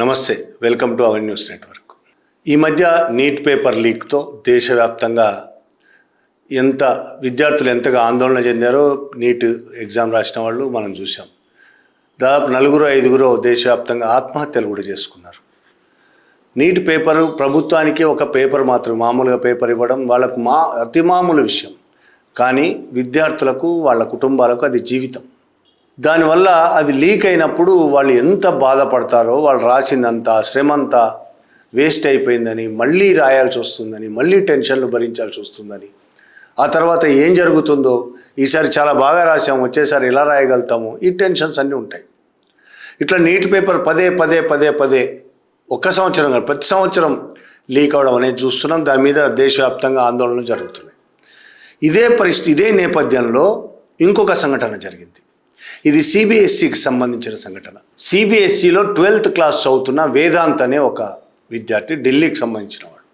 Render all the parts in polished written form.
నమస్తే, welcome to our news network. ఈ మధ్య నీట్ పేపర్ లీక్తో దేశవ్యాప్తంగా విద్యార్థులు ఎంతగా ఆందోళన చెందారో నీట్ ఎగ్జామ్ రాసిన వాళ్ళు మనం చూసాం. దాదాపు 4-5 దేశవ్యాప్తంగా ఆత్మహత్యలు కూడా చేసుకున్నారు. నీట్ పేపరు ప్రభుత్వానికి ఒక పేపర్ మాత్రం, మామూలుగా పేపర్ ఇవ్వడం వాళ్ళకు అతి మామూలు విషయం. కానీ విద్యార్థులకు వాళ్ళ కుటుంబాలకు అది జీవితం. దానివల్ల అది లీక్ అయినప్పుడు వాళ్ళు ఎంత బాధపడతారో, వాళ్ళు రాసిందంతా శ్రమంతా వేస్ట్ అయిపోయిందని, మళ్ళీ రాయాల్సి వస్తుందని, మళ్ళీ టెన్షన్లు భరించాల్సి వస్తుందని, ఆ తర్వాత ఏం జరుగుతుందో, ఈసారి చాలా బాగా రాసాము, వచ్చేసారి ఎలా రాయగలుగుతాము, ఈ టెన్షన్స్ అన్నీ ఉంటాయి. ఇట్లా నీట్ పేపర్ పదే ఒక్క సంవత్సరం కాదు, ప్రతి సంవత్సరం లీక్ అవడం అనేది చూస్తున్నాం. దాని మీద దేశవ్యాప్తంగా ఆందోళనలు జరుగుతున్నాయి. ఇదే పరిస్థితి, ఇదే నేపథ్యంలో ఇంకొక సంఘటన జరిగింది. ఇది సిబిఎస్ఈకి సంబంధించిన సంఘటన. సిబిఎస్ఈలో 12th క్లాస్ చదువుతున్న వేదాంత్ అనే ఒక విద్యార్థి, ఢిల్లీకి సంబంధించిన వాడు.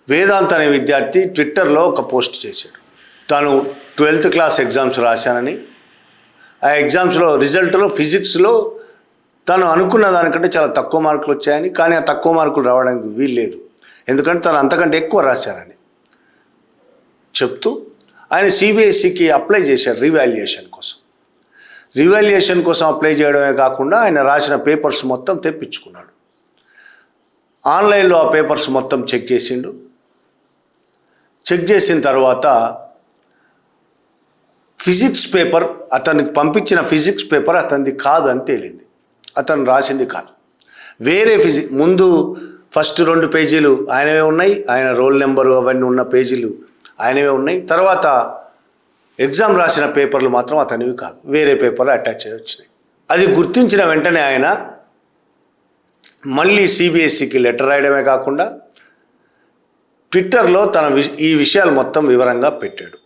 వేదాంత్ అనే విద్యార్థి ట్విట్టర్లో ఒక పోస్ట్ చేశాడు. తాను 12th క్లాస్ ఎగ్జామ్స్ రాశానని, ఆ ఎగ్జామ్స్లో రిజల్ట్లో ఫిజిక్స్లో తను అనుకున్న దానికంటే చాలా తక్కువ మార్కులు వచ్చాయని, కానీ ఆ తక్కువ మార్కులు రావడానికి వీల్లేదు, ఎందుకంటే తను అంతకంటే ఎక్కువ రాశారని చెప్తూ ఆయన సిబిఎస్ఈకి అప్లై చేశారు రివాల్యుయేషన్ కోసం అప్లై చేయడమే కాకుండా ఆయన రాసిన పేపర్స్ మొత్తం తెప్పించుకున్నాడు. ఆన్లైన్లో ఆ పేపర్స్ మొత్తం చెక్ చేసిన తర్వాత ఫిజిక్స్ పేపర్, అతనికి పంపించిన ఫిజిక్స్ పేపర్ అతనిది కాదు అని తేలింది. అతను రాసింది కాదు, వేరే ముందు ఫస్ట్ 2 పేజీలు ఆయనవే ఉన్నాయి, ఆయన రోల్ నెంబరు అవన్నీ ఉన్న పేజీలు ఆయనవే ఉన్నాయి. తర్వాత ఎగ్జామ్ రాసిన పేపర్లు మాత్రం అతనివి కాదు, వేరే పేపర్లు అటాచ్ అయ్యి వచ్చినాయి. అది గుర్తించిన వెంటనే ఆయన మళ్ళీ సిబిఎస్ఈకి లెటర్ రాయడమే కాకుండా ట్విట్టర్లో ఈ విషయాలు మొత్తం వివరంగా పెట్టాడు.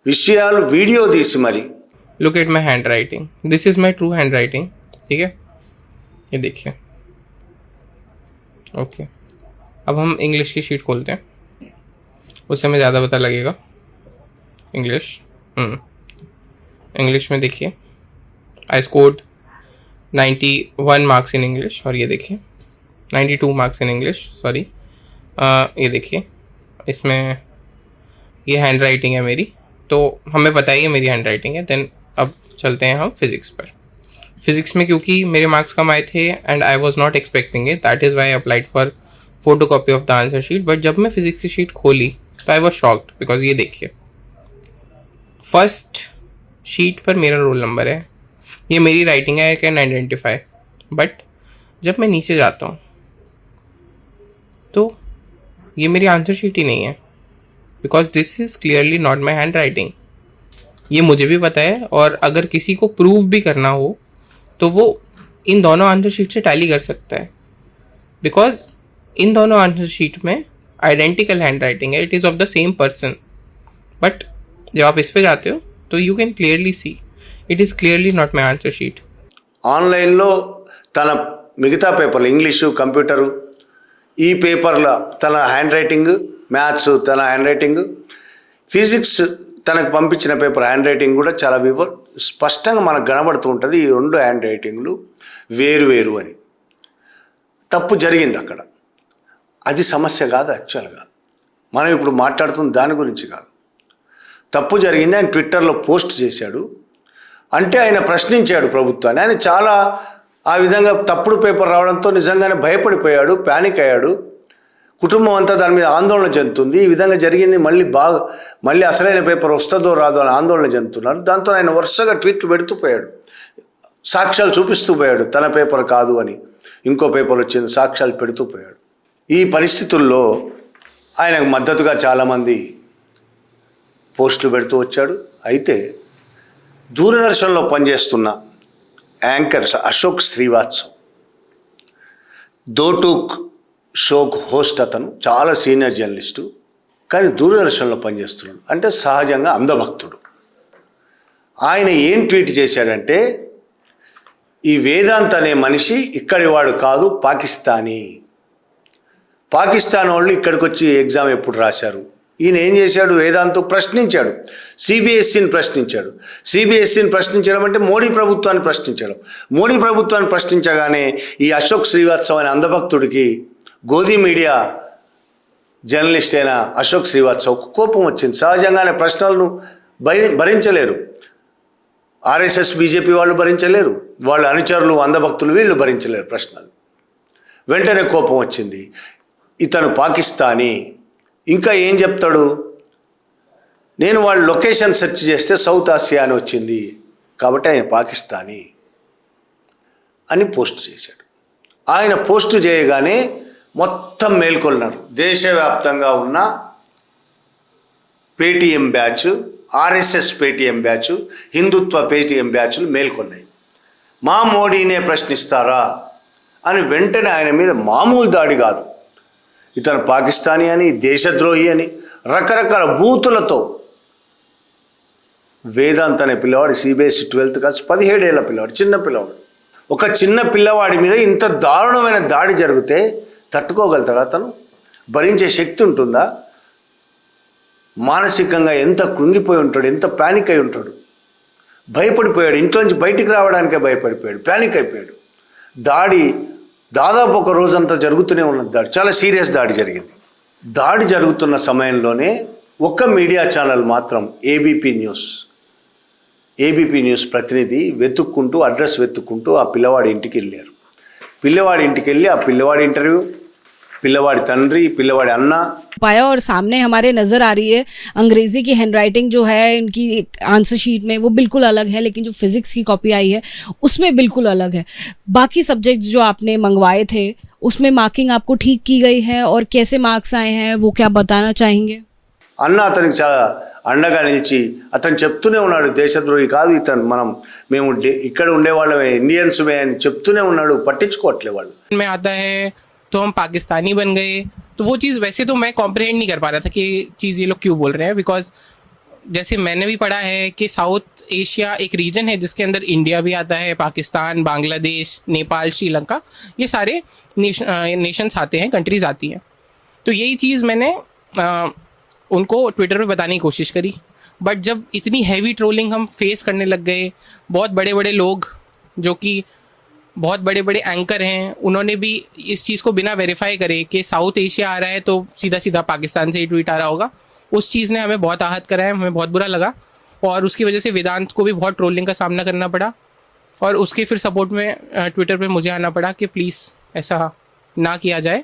విషయాలు వీడియో తీసి మరి, look at my hand writing, this is my true hand writing, ठीक है, ये देखिए. ओके, अब हम इंग्लिश की शीट खोलते हैं, उससे हमें ज़्यादा पता लगेगा. इंग्लिश में देखिए, I scored 91 marks in English, और ये देखिए 92 मार्क्स इन इंग्लिश, सॉरी. ये देखिए, इसमें ये हैंड राइटिंग है मेरी, तो हमें पता ही है मेरी हैंड राइटिंग है. देन अब चलते हैं हम फिज़िक्स पर. फिज़िक्स में क्योंकि मेरे मार्क्स कम आए थे and I was not expecting it, that is why I applied for photo copy of the answer sheet. But जब मैं फिज़िक्स की शीट खोली तो आई वॉज शॉक्ड, बिकॉज ये देखिए फर्स्ट शीट पर मेरा रोल नंबर है, ये मेरी राइटिंग है, आई कैन आइडेंटिफाई. बट जब मैं नीचे जाता हूँ तो ये मेरी आंसर शीट ही नहीं है, because this is clearly not my hand writing. ये मुझे भी पता है, और अगर किसी को प्रूव भी करना हो तो वो इन दोनों आंसर शीट से टैली कर सकता है, बिकॉज इन दोनों आंसर शीट में आइडेंटिकल हैंड राइटिंग है, it is of the same person. But जब आप इस पे जाते हो तो you can clearly see it is clearly not my answer sheet. ఆన్లైన్లో తన మిగతా పేపర్లు, ఇంగ్లీషు, కంప్యూటరు, ఈ పేపర్ల తన హ్యాండ్ రైటింగ్, మ్యాథ్స్ తన హ్యాండ్ రైటింగ్, ఫిజిక్స్ తనకు పంపించిన పేపర్ హ్యాండ్ రైటింగ్ కూడా చాలా స్పష్టంగా మనకు కనబడుతూ ఉంటుంది. ఈ 2 హ్యాండ్ రైటింగ్లు వేరు అని. తప్పు జరిగింది అక్కడ. అది సమస్య కాదు యాక్చువల్గా. మనం ఇప్పుడు మాట్లాడుతున్న దాని గురించి కాదు. తప్పు జరిగింది, ఆయన ట్విట్టర్లో పోస్ట్ చేశాడు. అంటే ఆయన ప్రశ్నించాడు ప్రభుత్వాన్ని. ఆయన చాలా ఆ విధంగా తప్పుడు పేపర్ రావడంతో నిజంగానే భయపడిపోయాడు, ప్యానిక్ అయ్యాడు. కుటుంబం అంతా దాని మీద ఆందోళన చెందుతుంది. ఈ విధంగా జరిగింది, మళ్ళీ అసలైన పేపర్ వస్తుందో రాదో అని ఆందోళన చెందుతున్నారు. దాంతో ఆయన వరుసగా ట్వీట్లు పెడుతూ పోయాడు, సాక్ష్యాలు చూపిస్తూ పోయాడు, తన పేపర్ కాదు అని, ఇంకో పేపర్ వచ్చింది, సాక్ష్యాలు పెడుతూ పోయాడు. ఈ పరిస్థితుల్లో ఆయనకు మద్దతుగా చాలామంది పోస్టులు పెడుతూ వచ్చాడు. అయితే దూరదర్శన్లో పనిచేస్తున్న యాంకర్ అశోక్ శ్రీవాత్సవ్, దోటూక్ షోక్ హోస్ట్, అతను చాలా సీనియర్ జర్నలిస్టు, కానీ దూరదర్శన్లో పనిచేస్తున్నాడు. అంటే సహజంగా అంధభక్తుడు. ఆయన ఏం ట్వీట్ చేశాడంటే, ఈ వేదాంత్ అనే మనిషి ఇక్కడి వాడు కాదు, పాకిస్తాన్ వాళ్ళు ఇక్కడికి వచ్చి ఎగ్జామ్ ఎప్పుడు రాశారు, ఈయన ఏం చేశాడు? వేదాంత్ ప్రశ్నించాడు, సిబిఎస్ఈని ప్రశ్నించాడు. సిబిఎస్ఈని ప్రశ్నించడం అంటే మోడీ ప్రభుత్వాన్ని ప్రశ్నించడం. మోడీ ప్రభుత్వాన్ని ప్రశ్నించగానే ఈ అశోక్ శ్రీవాత్సవ్ అనే అంధభక్తుడికి గోధి మీడియా జర్నలిస్ట్ అయిన అశోక్ శ్రీవాత్సవ్కు కోపం వచ్చింది. సహజంగానే ప్రశ్నలను భరించలేరు. ఆర్ఎస్ఎస్ బీజేపీ వాళ్ళు భరించలేరు, వాళ్ళ అనుచరులు అంధభక్తులు వీళ్ళు భరించలేరు ప్రశ్నలు. వెంటనే కోపం వచ్చింది. ఇతను పాకిస్తానీ. ఇంకా ఏం చెప్తాడు? నేను వాళ్ళ లొకేషన్ సెర్చ్ చేస్తే సౌత్ ఆసియా అని వచ్చింది కాబట్టి ఆయన పాకిస్తానీ అని పోస్ట్ చేశాడు. ఆయన పోస్టు చేయగానే మొత్తం మేల్కొన్నారు. దేశవ్యాప్తంగా ఉన్న Paytm batch, RSS Paytm batch, Hindutva Paytm బ్యాచ్లు మేల్కొన్నాయి. మా మోడీనే ప్రశ్నిస్తారా అని వెంటనే ఆయన మీద మామూలు దాడి కాదు, ఇతను పాకిస్తానీ అని, దేశద్రోహి అని రకరకాల బూతులతో వేదాంత్ అనే పిల్లవాడు సిబిఎస్ఈ 12th క్లాస్ 17 ఏళ్ల పిల్లవాడు, చిన్న పిల్లవాడు. ఒక చిన్న పిల్లవాడి మీద ఇంత దారుణమైన దాడి జరిగితే తట్టుకోగలుగుతాడా? అతను భరించే శక్తి ఉంటుందా? మానసికంగా ఎంత కృంగిపోయి ఉంటాడు, ఎంత ప్యానిక్ అయి ఉంటాడు. భయపడిపోయాడు, ఇంట్లోంచి బయటికి రావడానికే భయపడిపోయాడు, ప్యానిక్ అయిపోయాడు. దాడి దాదాపు ఒక రోజంతా జరుగుతూనే ఉన్నది. దాడి చాలా సీరియస్ దాడి జరిగింది. దాడి జరుగుతున్న సమయంలోనే ఒక మీడియా ఛానల్ మాత్రం ఏబీపీ న్యూస్ ప్రతినిధి వెతుక్కుంటూ, అడ్రస్ వెతుక్కుంటూ ఆ పిల్లవాడి ఇంటికి వెళ్ళారు. పిల్లవాడి ఇంటికి వెళ్ళి ఆ పిల్లవాడి ఇంటర్వ్యూ, పిల్లవాడి తండ్రి, పిల్లవాడి అన్న पाया और सामने हमारे नज़र आ रही है अंग्रेज़ी की हैंडराइटिंग जो है इनकी आंसर शीट में वो बिल्कुल अलग है, लेकिन जो फिज़िक्स की कॉपी आई है उसमें बिल्कुल अलग है. बाकी सब्जेक्ट्स जो आपने मंगवाए थे उसमें मार्किंग आपको ठीक की गई है और कैसे मार्क्स आए हैं वो क्या बताना चाहेंगे? అన్న అతనికి చాలా అండగా నిలిచి అతను చెప్తూనే ఉన్నాడు, దేశద్రోహి కాదు ఇతను, మేము ఇక్కడ ఉండేవాళ్ళమే, ఇండియన్స్మే అని చెప్తూనే ఉన్నాడు, పట్టించుకోవట్లే వాళ్ళు. में आता है तो हम पाकिस्तानी बन गए. तो वो चीज़ वैसे तो मैं कॉम्प्रहेंड नहीं कर पा रहा था कि चीज़ ये लोग क्यों बोल रहे हैं, बिकॉज जैसे मैंने भी पढ़ा है कि साउथ एशिया एक रीजन है जिसके अंदर इंडिया भी आता है, पाकिस्तान, बांग्लादेश, नेपाल, श्रीलंका, ये सारे नेशंस आते हैं, कंट्रीज़ आती हैं. तो यही चीज़ मैंने उनको ट्विटर पे बताने की कोशिश करी. बट जब इतनी हैवी ट्रोलिंग हम फेस करने लग गए, बहुत बड़े बड़े लोग जो कि बहुत बड़े बड़े एंकर हैं उन्होंने भी इस चीज़ को बिना वेरीफाई करे कि साउथ एशिया आ रहा है तो सीधा सीधा पाकिस्तान से ही ट्वीट आ रहा होगा, उस चीज़ ने हमें बहुत आहत करा है, हमें बहुत बुरा लगा. और उसकी वजह से वेदांत को भी बहुत ट्रोलिंग का सामना करना पड़ा और उसके फिर सपोर्ट में ट्विटर पे मुझे आना पड़ा कि प्लीज़ ऐसा ना किया जाए.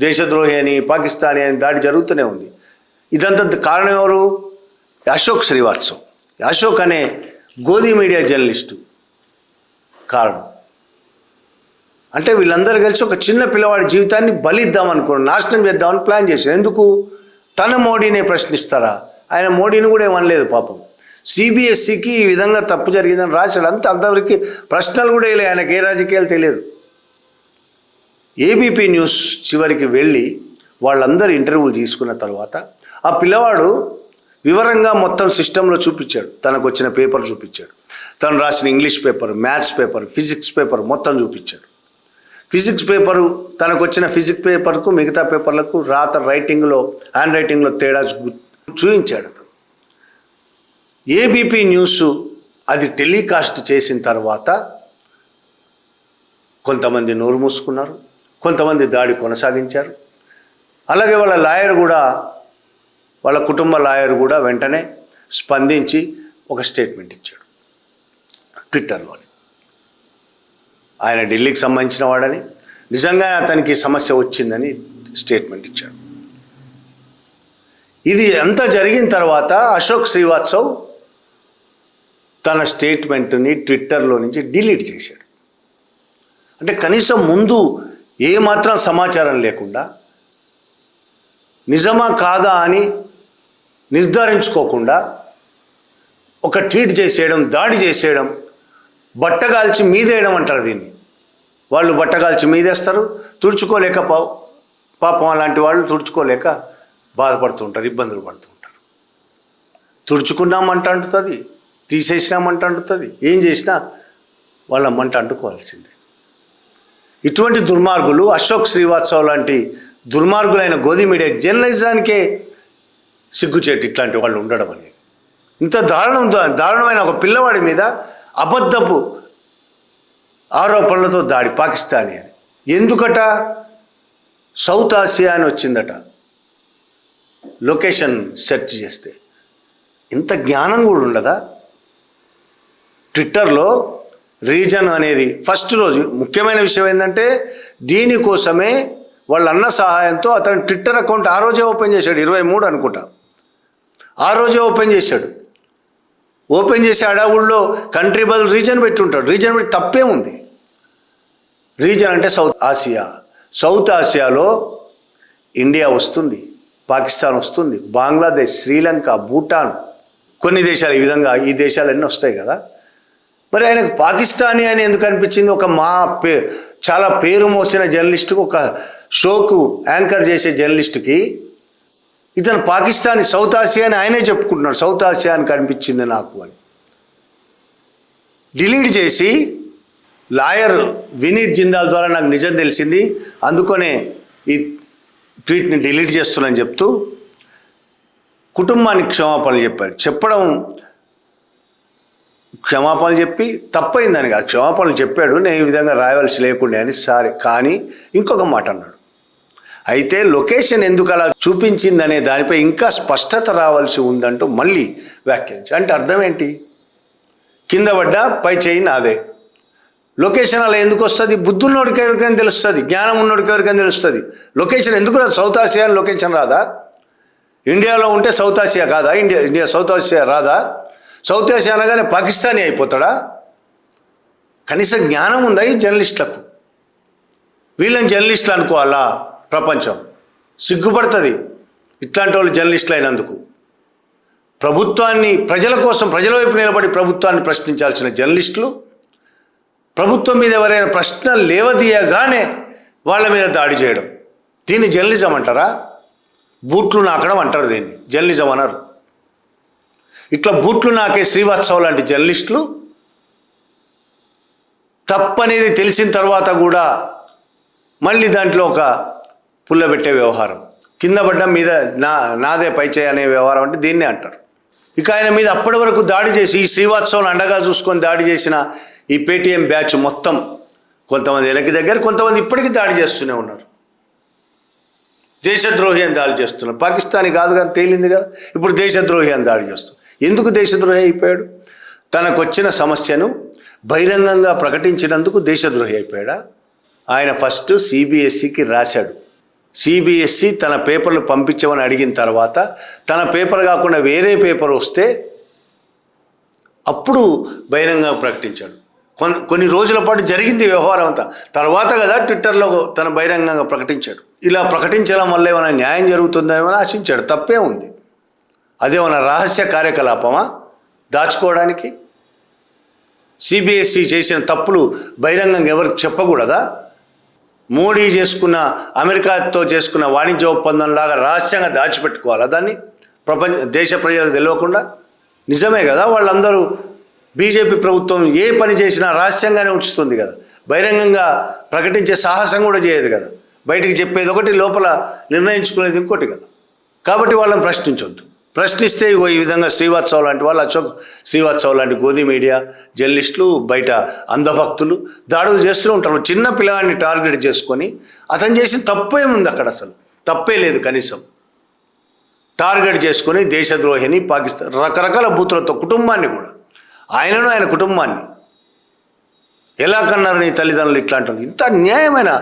దేశద్రోహి అని, పాకిస్తానీ అని దాడి జరుగుతూనే ఉంది. ఇదంతా కారణం ఎవరు? అశోక్ శ్రీవాత్సవ్. అశోక్ అనే గోధి మీడియా జర్నలిస్టు కారణం. అంటే వీళ్ళందరూ కలిసి ఒక చిన్న పిల్లవాడి జీవితాన్ని బలిద్దామనుకున్నారు, నాశనం చేద్దామని ప్లాన్ చేశారు. ఎందుకు? తన మోడీనే ప్రశ్నిస్తారా? ఆయన మోడీని కూడా ఏమనలేదు పాపం. సిబిఎస్ఈకి ఈ విధంగా తప్పు జరిగిందని రాశాడు, అంతవరకు ప్రశ్నలు కూడా వేయలేదు, ఆయనకు ఏ రాజకీయాలు తెలియదు. ఏబీపీ న్యూస్ చివరికి వెళ్ళి వాళ్ళందరూ ఇంటర్వ్యూలు తీసుకున్న తర్వాత ఆ పిల్లవాడు వివరంగా మొత్తం సిస్టంలో చూపించాడు, తనకు వచ్చిన పేపర్ చూపించాడు, తను రాసిన English paper, maths paper, physics paper మొత్తం చూపించాడు. ఫిజిక్స్ పేపరు, తనకు వచ్చిన ఫిజిక్స్ పేపర్కు మిగతా పేపర్లకు హ్యాండ్ రైటింగ్లో తేడా చూపించాడు అతను. ఏబీపీ న్యూస్ అది టెలికాస్ట్ చేసిన తర్వాత కొంతమంది నోరు మూసుకున్నారు, కొంతమంది దాడి కొనసాగించారు. అలాగే వాళ్ళ కుటుంబ లాయర్ కూడా వెంటనే స్పందించి ఒక స్టేట్మెంట్ ఇచ్చాడు ట్విట్టర్లోని. ఆయన ఢిల్లీకి సంబంధించిన వాడని, నిజంగా అతనికి సమస్య వచ్చిందని స్టేట్మెంట్ ఇచ్చాడు. ఇది అంతా జరిగిన తర్వాత అశోక్ శ్రీవాత్సవ్ తన స్టేట్మెంట్ని ట్విట్టర్లో నుంచి డిలీట్ చేశాడు. అంటే కనీసం ముందు ఏమాత్రం సమాచారం లేకుండా, నిజమా కాదా అని నిర్ధారించుకోకుండా ఒక ట్వీట్ చేసేయడం, దాడి చేసేయడం, బట్టగాల్చి మీదేయడం అంటారు దీన్ని. వాళ్ళు బట్టగాల్చి మీదేస్తారు, తుడుచుకోలేక పాపం అలాంటి వాళ్ళు తుడుచుకోలేక బాధపడుతూ ఉంటారు, ఇబ్బందులు పడుతూ ఉంటారు. తుడుచుకున్నామంట అంటుతుంది, తీసేసినామంట అంటుతుంది, ఏం చేసినా వాళ్ళ మంట అంటుకోవాల్సిందే. ఇటువంటి దుర్మార్గులు, అశోక్ శ్రీవాత్సవ్ లాంటి దుర్మార్గులైన గోధి మీడియా జర్నలిజానికే సిగ్గుచేటు ఇట్లాంటి వాళ్ళు ఉండడం అనేది. ఇంత దారుణమైన ఒక పిల్లవాడి మీద అబద్ధపు ఆరోపణలతో దాడి పాకిస్తానీ అని. ఎందుకట? సౌత్ ఆసియా అని వచ్చిందట లొకేషన్ సెర్చ్ చేస్తే. ఇంత జ్ఞానం కూడా ఉండదా? ట్విట్టర్లో రీజన్ అనేది ఫస్ట్ రోజు ముఖ్యమైన విషయం ఏంటంటే దీనికోసమే వాళ్ళ అన్న సహాయంతో అతను ట్విట్టర్ అకౌంట్ ఆ రోజే ఓపెన్ చేశాడు, 23 అనుకుంటా. ఆ రోజే ఓపెన్ చేశాడు. ఓపెన్ చేసి అడవుల్లో కంట్రీ బదులు రీజన్ పెట్టి ఉంటాడు. రీజన్ పెట్టి తప్పే ఉంది. రీజన్ అంటే సౌత్ ఆసియా. సౌత్ ఆసియాలో ఇండియా వస్తుంది, పాకిస్తాన్ వస్తుంది, బంగ్లాదేశ్, శ్రీలంక, భూటాన్, కొన్ని దేశాలు ఈ విధంగా ఈ దేశాలన్నీ వస్తాయి కదా. మరి ఆయనకు పాకిస్తానీ అని ఎందుకు అనిపించింది? ఒక చాలా పేరు మోసిన జర్నలిస్టుకు, ఒక షోకు యాంకర్ చేసే జర్నలిస్టుకి ఇతను పాకిస్తానీ సౌత్ ఆసియా అని ఆయనే చెప్పుకుంటున్నాడు. సౌత్ ఆసియా అని కనిపించింది నాకు అని డిలీట్ చేసి లాయర్ వినీత్ జిందాల్ ద్వారా నాకు నిజం తెలిసింది, అందుకనే ఈ ట్వీట్ని డిలీట్ చేస్తున్నాను చెప్తూ కుటుంబానికి క్షమాపణలు చెప్పారు. క్షమాపణలు చెప్పి తప్పైందని కాదు, క్షమాపణలు చెప్పాడు, నేను ఈ విధంగా రాయవలసి లేకుండే అని. సరే, కానీ ఇంకొక మాట అన్నాడు. అయితే లొకేషన్ ఎందుకు అలా చూపించిందనే దానిపై ఇంకా స్పష్టత రావాల్సి ఉందంటూ మళ్ళీ వ్యాఖ్యానించి. అంటే అర్థం ఏంటి? కింద పడ్డ పై చేయి నాదే. లొకేషన్ అలా ఎందుకు వస్తుంది? బుద్ధున్నోడికి ఎవరికైనా తెలుస్తుంది, జ్ఞానం ఉన్నోడికి ఎవరికైనా తెలుస్తుంది. లొకేషన్ ఎందుకు రాదు? సౌత్ ఆసియా లొకేషన్ రాదా? ఇండియాలో ఉంటే సౌత్ ఆసియా కాదా? ఇండియా సౌత్ ఆసియా రాదా? సౌత్ ఆసియా అనగానే పాకిస్తానీ అయిపోతాడా? కనీసం జ్ఞానం ఉందా ఈ జర్నలిస్టులకు? వీళ్ళని జర్నలిస్టులు అనుకోవాలా? ప్రపంచం సిగ్గుపడుతుంది ఇట్లాంటి వాళ్ళు జర్నలిస్టులు అయినందుకు. ప్రభుత్వాన్ని ప్రజల కోసం ప్రజల వైపు నిలబడి ప్రభుత్వాన్ని ప్రశ్నించాల్సిన జర్నలిస్టులు ప్రభుత్వం మీద ఎవరైనా ప్రశ్న లేవదీయగానే వాళ్ళ మీద దాడి చేయడం, దీన్ని జర్నలిజం అంటారా? బూట్లు నాకడం అంటారు, దీన్ని జర్నలిజం అనరు. ఇట్లా బూట్లు నాకే శ్రీవాత్సవ్ లాంటి జర్నలిస్టులు తప్పనేది తెలిసిన తర్వాత కూడా మళ్ళీ దాంట్లో ఒక పుల్లబెట్టే వ్యవహారం, కింద పడ్డం మీద నాదే పైచేయి అనే వ్యవహారం అంటే దీన్నే అంటారు. ఇక ఆయన మీద అప్పటి వరకు దాడి చేసి ఈ శ్రీవాత్సవ్ని అండగా చూసుకొని దాడి చేసిన ఈ పేటీఎం బ్యాచ్ మొత్తం కొంతమంది వెనక్కి దగ్గర, కొంతమంది ఇప్పటికీ దాడి చేస్తూనే ఉన్నారు. దేశద్రోహి అని దాడి చేస్తున్నారు. పాకిస్తానీ కాదు కానీ తేలింది కదా, ఇప్పుడు దేశద్రోహి అని దాడి చేస్తున్నారు. ఎందుకు దేశద్రోహి అయిపోయాడు? తనకు వచ్చిన సమస్యను బహిరంగంగా ప్రకటించినందుకు దేశద్రోహి అయిపోయాడా? ఆయన ఫస్ట్ సిబిఎస్ఈకి రాశాడు. సిబిఎస్ఈ తన పేపర్లు పంపించమని అడిగిన తర్వాత తన పేపర్ కాకుండా వేరే పేపర్ వస్తే అప్పుడు బహిరంగంగా ప్రకటించాడు. కొన్ని రోజుల పాటు జరిగింది వ్యవహారం అంతా. తర్వాత కదా ట్విట్టర్లో తన బహిరంగంగా ప్రకటించాడు. ఇలా ప్రకటించడం వల్ల ఏమైనా న్యాయం జరుగుతుందని ఆశించాడు. తప్పే ఉంది. అదేమన్నా రహస్య కార్యకలాపమా దాచుకోవడానికి? సిబిఎస్ఈ చేసిన తప్పులు బహిరంగంగా ఎవరికి చెప్పకూడదా? మోడీ చేసుకున్న అమెరికాతో చేసుకున్న వాణిజ్య ఒప్పందంలాగా రహస్యంగా దాచిపెట్టుకోవాలా దాన్ని దేశ ప్రజలకు తెలియకుండా? నిజమే కదా, వాళ్ళందరూ బీజేపీ ప్రభుత్వం ఏ పని చేసినా రహస్యంగానే ఉంచుతుంది కదా, బహిరంగంగా ప్రకటించే సాహసం కూడా చేయదు కదా. బయటికి చెప్పేది ఒకటి, లోపల నిర్ణయించుకునేది ఇంకోటి కదా. కాబట్టి వాళ్ళని ప్రశ్నించొద్దు. ప్రశ్నిస్తే ఈ విధంగా శ్రీవాత్సవ్ లాంటి వాళ్ళు, అశోక్ శ్రీవాత్సవ్ లాంటి గోధి మీడియా జర్నలిస్టులు, బయట అంధభక్తులు దాడులు చేస్తూ ఉంటారు. చిన్న పిల్లవాడిని టార్గెట్ చేసుకొని అతను చేసిన తప్పేముంది? అక్కడ అసలు తప్పే లేదు. కనీసం టార్గెట్ చేసుకొని దేశద్రోహిని, పాకిస్తాన్ రకరకాల బూతులతో కుటుంబాన్ని కూడా, ఆయనను ఆయన కుటుంబాన్ని ఎలా కన్నారు నీ తల్లిదండ్రులు ఇట్లాంటి? ఇంత అన్యాయమైన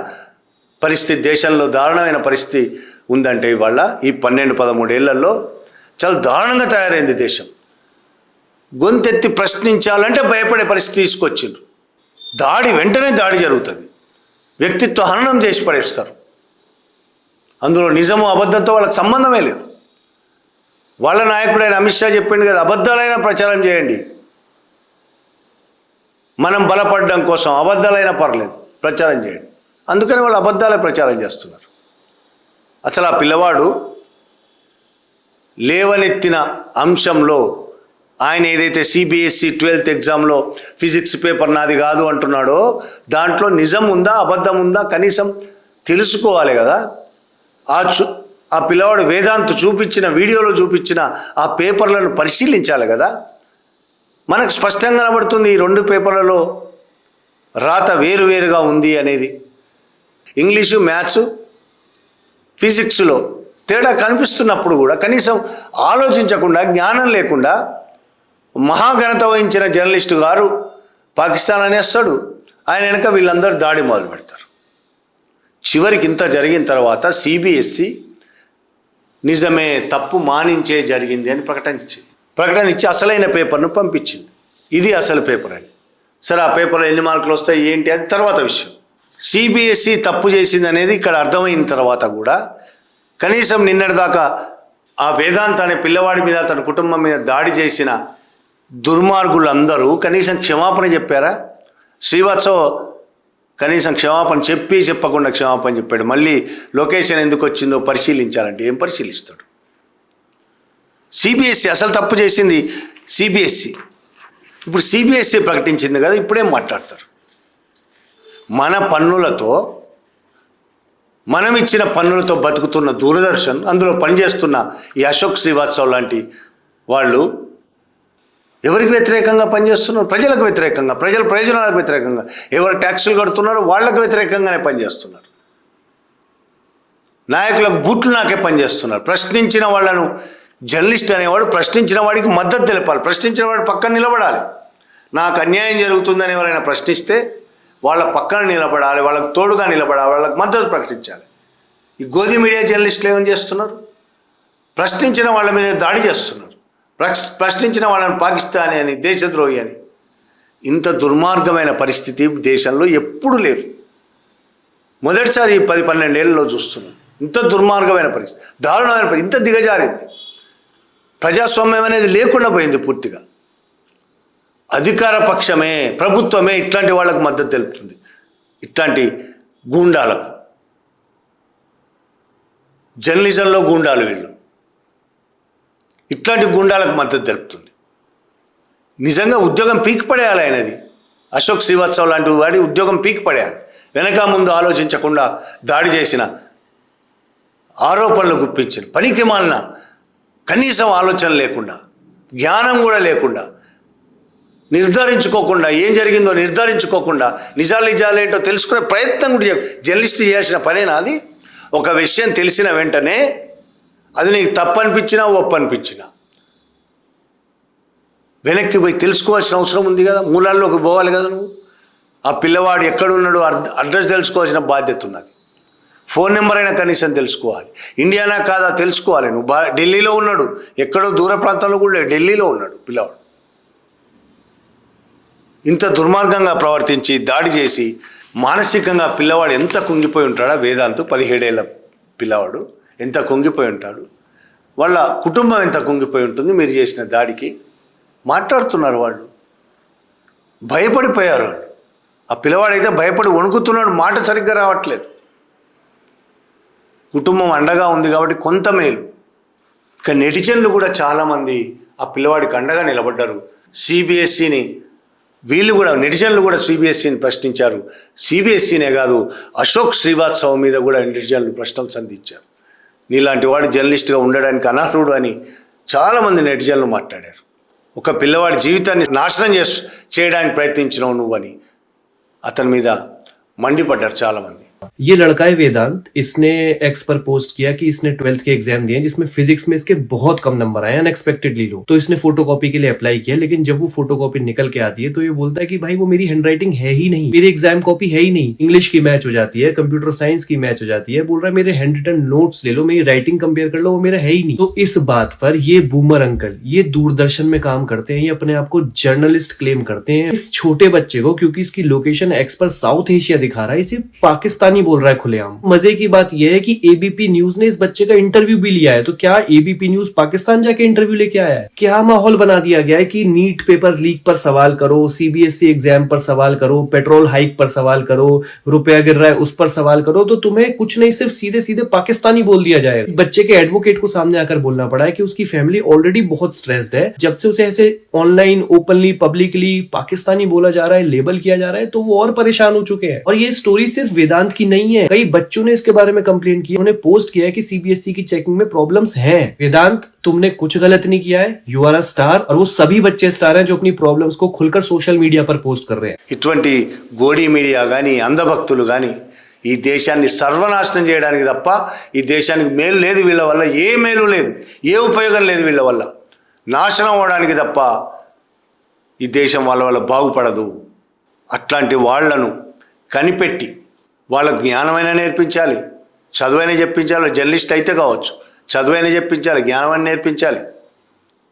పరిస్థితి దేశంలో, దారుణమైన పరిస్థితి ఉందంటే ఇవాళ ఈ 12-13 ఏళ్లలో చాలా దారుణంగా తయారైంది దేశం. గొంతెత్తి ప్రశ్నించాలంటే భయపడే పరిస్థితి తీసుకొచ్చిండ్రు. వెంటనే దాడి జరుగుతుంది, వ్యక్తిత్వ హననం చేసి పడేస్తారు. అందులో నిజము అబద్ధంతో వాళ్ళకి సంబంధమే లేదు. వాళ్ళ నాయకుడైన అమిత్ షా చెప్పిండు కదా, అబద్ధాలైన ప్రచారం చేయండి, మనం బలపడడం కోసం అబద్ధాలైనా పర్లేదు ప్రచారం చేయండి. అందుకని వాళ్ళు అబద్ధాలే ప్రచారం చేస్తున్నారు. అసలు ఆ పిల్లవాడు లేవనెత్తిన అంశంలో ఆయన ఏదైతే సిబిఎస్ఈ 12th ఎగ్జామ్లో ఫిజిక్స్ పేపర్ నాది కాదు అంటున్నాడో దాంట్లో నిజం ఉందా అబద్ధం ఉందా కనీసం తెలుసుకోవాలి కదా. ఆ పిల్లవాడు వేదాంత్ చూపించిన వీడియోలో చూపించిన ఆ పేపర్లను పరిశీలించాలి కదా. మనకు స్పష్టంగా కనబడుతుంది ఈ 2 పేపర్లలో రాత వేరువేరుగా ఉంది అనేది. ఇంగ్లీషు, మ్యాథ్స్, ఫిజిక్స్లో తేడా కనిపిస్తున్నప్పుడు కూడా కనీసం ఆలోచించకుండా, జ్ఞానం లేకుండా మహాఘనత వహించిన జర్నలిస్టు గారు పాకిస్తాన్ అనేస్తాడు. ఆయన వెనక వీళ్ళందరూ దాడి మొదలు పెడతారు. చివరికి ఇంత జరిగిన తర్వాత సిబిఎస్ఈ నిజమే, తప్పు మానించే జరిగింది అని ప్రకటన ఇచ్చి అసలైన పేపర్ను పంపించింది. ఇది అసలు పేపర్ అని. సరే, ఆ పేపర్లో ఎన్ని మార్కులు వస్తాయి ఏంటి అది తర్వాత విషయం. సిబిఎస్ఈ తప్పు చేసింది అనేది ఇక్కడ అర్థమైన తర్వాత కూడా కనీసం నిన్నటిదాకా ఆ వేదాంత్ అనే పిల్లవాడి మీద, తన కుటుంబం మీద దాడి చేసిన దుర్మార్గులందరూ కనీసం క్షమాపణ చెప్పారా? శ్రీవాత్సవ్ కనీసం క్షమాపణ చెప్పకుండా క్షమాపణ చెప్పాడు. మళ్ళీ లొకేషన్ ఎందుకు వచ్చిందో పరిశీలించాలంటే ఏం పరిశీలిస్తాడు? సిబిఎస్ఈ అసలు తప్పు చేసింది సిబిఎస్ఈ. ఇప్పుడు సిబిఎస్ఈ ప్రకటించింది కదా, ఇప్పుడేం మాట్లాడతారు? మన పన్నులతో, మనం ఇచ్చిన పన్నులతో బతుకుతున్న దూరదర్శన్, అందులో పనిచేస్తున్న ఈ అశోక్ శ్రీవాత్సవ్ లాంటి వాళ్ళు ఎవరికి వ్యతిరేకంగా పనిచేస్తున్నారు? ప్రజలకు వ్యతిరేకంగా, ప్రజల ప్రయోజనాలకు వ్యతిరేకంగా. ఎవరు ట్యాక్సులు కడుతున్నారో వాళ్ళకు వ్యతిరేకంగానే పనిచేస్తున్నారు. నాయకులకు బూట్లు నాకే పనిచేస్తున్నారు. ప్రశ్నించిన వాళ్ళను, జర్నలిస్ట్ అనేవాడు ప్రశ్నించిన వాడికి మద్దతు తెలపాలి, ప్రశ్నించిన వాడు పక్కన నిలబడాలి. నాకు అన్యాయం జరుగుతుందని ఎవరైనా ప్రశ్నిస్తే వాళ్ళ పక్కన నిలబడాలి, వాళ్ళకు తోడుగా నిలబడాలి, వాళ్ళకి మద్దతు ప్రకటించాలి. ఈ గోధి మీడియా జర్నలిస్టులు ఏమని చేస్తున్నారు? ప్రశ్నించిన వాళ్ళ మీద దాడి చేస్తున్నారు. ప్రశ్నించిన వాళ్ళని పాకిస్తానీ అని, దేశద్రోహి అని. ఇంత దుర్మార్గమైన పరిస్థితి దేశంలో ఎప్పుడూ లేదు. మొదటిసారి 10-12 ఏళ్ళలో చూస్తున్నాం. ఇంత దుర్మార్గమైన పరిస్థితి, దారుణమైన పరిస్థితి, ఇంత దిగజారింది. ప్రజాస్వామ్యం అనేది లేకుండా పోయింది పూర్తిగా. అధికార పక్షమే, ప్రభుత్వమే ఇట్లాంటి వాళ్ళకు మద్దతు తెలుపుతుంది, ఇట్లాంటి గూండాలకు. జర్నలిజంలో గూండాలు వీళ్ళు. ఇట్లాంటి గూండాలకు మద్దతు తెలుపుతుంది. నిజంగా ఉద్యోగం పీకి పడేయాలి ఆయనది. అశోక్ శ్రీవాత్సవ్ లాంటి వాడి ఉద్యోగం పీకి పడేయాలి. వెనక ముందు ఆలోచించకుండా దాడి చేసిన, ఆరోపణలు గుప్పించిన, పనికి మాలిన, కనీసం ఆలోచన లేకుండా, జ్ఞానం కూడా లేకుండా, నిర్ధారించుకోకుండా, ఏం జరిగిందో నిర్ధారించుకోకుండా, నిజాలేంటో తెలుసుకునే ప్రయత్నం కూడా జర్నలిస్ట్ చేయాల్సిన పనేనా అది? ఒక విషయం తెలిసిన వెంటనే అది నీకు తప్పు అనిపించినా ఒప్పు అనిపించినా వెనక్కి పోయి తెలుసుకోవాల్సిన అవసరం ఉంది కదా. మూలాల్లోకి పోవాలి కదా నువ్వు. ఆ పిల్లవాడు ఎక్కడున్నాడో అడ్రస్ తెలుసుకోవాల్సిన బాధ్యత ఉన్నది. ఫోన్ నెంబర్ అయినా కనీసం తెలుసుకోవాలి. ఇండియానా కాదా తెలుసుకోవాలి. నువ్వు ఢిల్లీలో ఉన్నాడు, ఎక్కడో దూర ప్రాంతంలో కూడా ఢిల్లీలో ఉన్నాడు పిల్లవాడు. ఇంత దుర్మార్గంగా ప్రవర్తించి దాడి చేసి మానసికంగా పిల్లవాడు ఎంత కుంగిపోయి ఉంటాడా? వేదాంత్ 17 ఏళ్ళ పిల్లవాడు ఎంత కుంగిపోయి ఉంటాడు? వాళ్ళ కుటుంబం ఎంత కుంగిపోయి ఉంటుంది మీరు చేసిన దాడికి? మాట్లాడుతున్నారు వాళ్ళు, భయపడిపోయారు వాళ్ళు. ఆ పిల్లవాడైతే భయపడి వణుకుతున్నాడు, మాట సరిగ్గా రావట్లేదు. కుటుంబం అండగా ఉంది కాబట్టి కొంత మేలు. ఇక నెటిజన్లు కూడా చాలామంది ఆ పిల్లవాడికి అండగా నిలబడ్డారు. సిబిఎస్ఈని వీళ్ళు కూడా, నెటిజన్లు కూడా సిబిఎస్ఈని ప్రశ్నించారు. సిబిఎస్ఈనే కాదు, అశోక్ శ్రీవాత్సవ్ మీద కూడా నెటిజన్లు ప్రశ్నలు సంధించారు. నీలాంటి వాడు జర్నలిస్ట్గా ఉండడానికి అనర్హుడు అని చాలామంది నెటిజన్లు మాట్లాడారు. ఒక పిల్లవాడి జీవితాన్ని నాశనం చేయడానికి ప్రయత్నించినావు నువ్వని అతని మీద మండిపడ్డారు చాలామంది. ये लड़का है वेदांत, इसने एक्स पर पोस्ट किया कि इसने 12th के एग्जाम दिए जिसमें फिजिक्स में इसके बहुत कम नंबर आए, अनएक्सपेक्टेडली लो. तो इसने फोटोकॉपी के लिए अप्लाई किया, लेकिन जब वो फोटोकॉपी निकल के आती है तो ये बोलता है कि भाई वो मेरी हैंडराइटिंग है ही नहीं, मेरी एग्जाम कॉपी है ही नहीं. इंग्लिश की मैच हो जाती है, कंप्यूटर साइंस की मैच हो जाती है. बोल रहा है मेरे हैंड रिटन नोट्स ले लो, मेरी राइटिंग कंपेयर कर लो, वो मेरा है ही नहीं. तो इस बात पर ये बूमर अंकल, ये दूरदर्शन में काम करते हैं, ये अपने आप को जर्नलिस्ट क्लेम करते हैं. इस छोटे बच्चे को, क्योंकि इसकी लोकेशन एक्स पर साउथ एशिया दिखा रहा है, इसे पाकिस्तानी बोल रहा है खुलेआम. मजे की बात यह है कि एबीपी न्यूज ने इस बच्चे का इंटरव्यू भी लिया है. तो क्या एबीपी न्यूज पाकिस्तान जाके इंटरव्यू लेके आया है? क्या माहौल बना दिया गया है कि नीट पेपर लीक पर सवाल करो, सीबीएसई एग्जाम पर सवाल करो, पेट्रोल हाइक पर सवाल करो, रुपया गिर रहा है उस पर सवाल करो, तो तुम्हें कुछ नहीं, सिर्फ सीधे सीधे पाकिस्तानी बोल दिया जाएगा. इस बच्चे के एडवोकेट को सामने आकर बोलना पड़ा है कि उसकी फैमिली ऑलरेडी बहुत स्ट्रेस्ड है. जब से उसे ऐसे ऑनलाइन ओपनली पब्लिकली पाकिस्तानी बोला जा रहा है, लेबल किया जा रहा है, तो वो और परेशान हो चुके हैं. और ये स्टोरी सिर्फ वेदांत की नहीं है। कई बच्चों ने इसके बारे में कंप्लेंट की, उन्होंने पोस्ट किया है कि सीबीएसई की चेकिंग में प्रॉब्लम्स हैं। वेदांत, तुमने कुछ गलत नहीं किया है, यू आर अ स्टार, और वो सभी बच्चे स्टार हैं जो अपनी प्रॉब्लम्स को खुलकर सोशल मीडिया पर पोस्ट कर रहे हैं। ఇటువంటి గోడీ మీడియా కానీ అంధభక్తులు కానీ ఈ దేశాన్ని సర్వనాశనం చేయడానికి తప్ప ఈ దేశానికి మేలు లేదు, వీళ్ళ వల్ల ఏ మేలు లేదు, ఏ ఉపయోగం లేదు, వీళ్ళ వల్ల నాశనం అవడానికి తప్ప ఈ దేశం వాళ్ళ వల్ల బాగుపడదు. అట్లాంటి వాళ్లను కనిపెట్టి వాళ్ళకు జ్ఞానమైనా నేర్పించాలి, చదువైనా చెప్పించాలి. జర్నలిస్ట్ అయితే కావచ్చు, చదువైనా చెప్పించాలి, జ్ఞానమైనా నేర్పించాలి.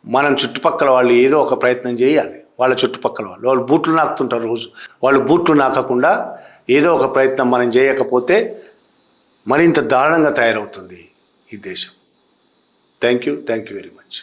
మనం చుట్టుపక్కల వాళ్ళు ఏదో ఒక ప్రయత్నం చేయాలి. వాళ్ళ చుట్టుపక్కల వాళ్ళు బూట్లు నాకుతుంటారు రోజు, వాళ్ళు బూట్లు నాకకుండా ఏదో ఒక ప్రయత్నం మనం చేయకపోతే మరింత దారుణంగా తయారవుతుంది ఈ దేశం. Thank you very much.